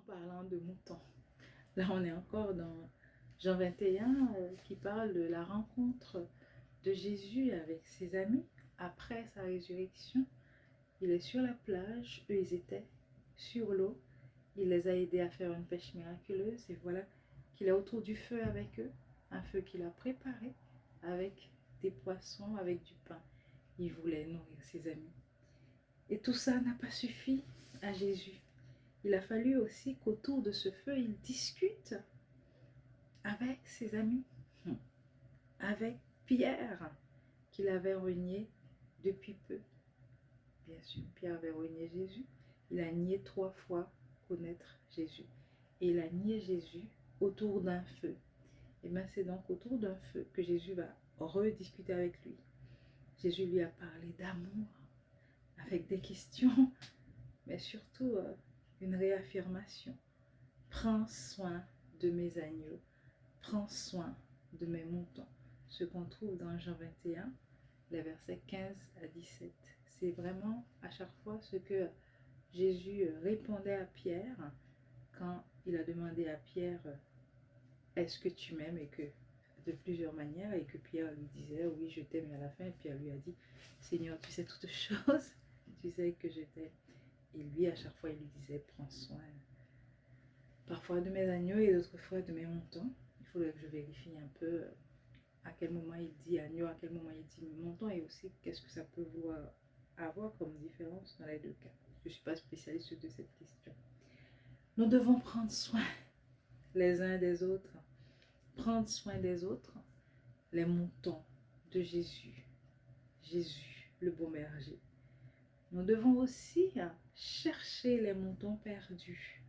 parlant de moutons. Là, on est encore dans Jean 21 qui parle de la rencontre de Jésus avec ses amis après sa résurrection. Il est sur la plage, eux ils étaient sur l'eau. Il les a aidés à faire une pêche miraculeuse et voilà qu'il est autour du feu avec eux, un feu qu'il a préparé avec des poissons, avec du pain. Il voulait nourrir ses amis. Et tout ça n'a pas suffi à Jésus. Il a fallu aussi qu'autour de ce feu, il discute avec ses amis, avec Pierre, qu'il avait renié depuis peu. Bien sûr, Pierre avait renié Jésus. Il a nié 3 fois connaître Jésus. Et il a nié Jésus autour d'un feu. Et bien c'est donc autour d'un feu que Jésus va rediscuter avec lui. Jésus lui a parlé d'amour, avec des questions, mais surtout une réaffirmation. Prends soin de mes agneaux, prends soin de mes moutons. Ce qu'on trouve dans Jean 21, les versets 15 à 17. C'est vraiment à chaque fois ce que Jésus répondait à Pierre quand il a demandé à Pierre est-ce que tu m'aimes, et que de plusieurs manières, et que Pierre lui disait oui je t'aime, et à la fin Pierre lui a dit Seigneur tu sais toutes choses, tu sais que je t'aime. Et lui à chaque fois il lui disait prends soin parfois de mes agneaux et d'autres fois de mes moutons. Il faudrait que je vérifie un peu à quel moment il dit agneau, à quel moment il dit mouton, et aussi qu'est-ce que ça peut avoir comme différence dans les deux cas. Je ne suis pas spécialiste de cette question. Nous devons prendre soin les uns des autres, prendre soin des autres, les moutons de Jésus, Jésus, le bon berger. Nous devons aussi chercher les moutons perdus,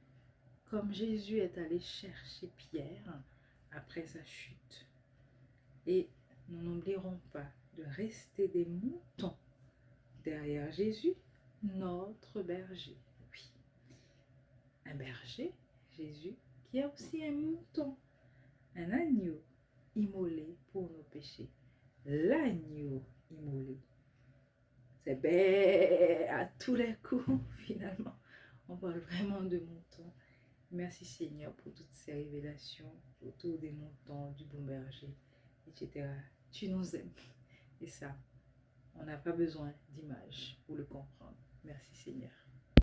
comme Jésus est allé chercher Pierre après sa chute. Et nous n'oublierons pas de rester des moutons derrière Jésus, notre berger. Oui, un berger, Jésus, qui est aussi un mouton, un agneau immolé pour nos péchés. L'agneau immolé. C'est bête à tous les coups, finalement. On parle vraiment de moutons. Merci Seigneur pour toutes ces révélations autour des moutons, du bon berger, etc. Tu nous aimes. Et ça, on n'a pas besoin d'images pour le comprendre. Merci Seigneur.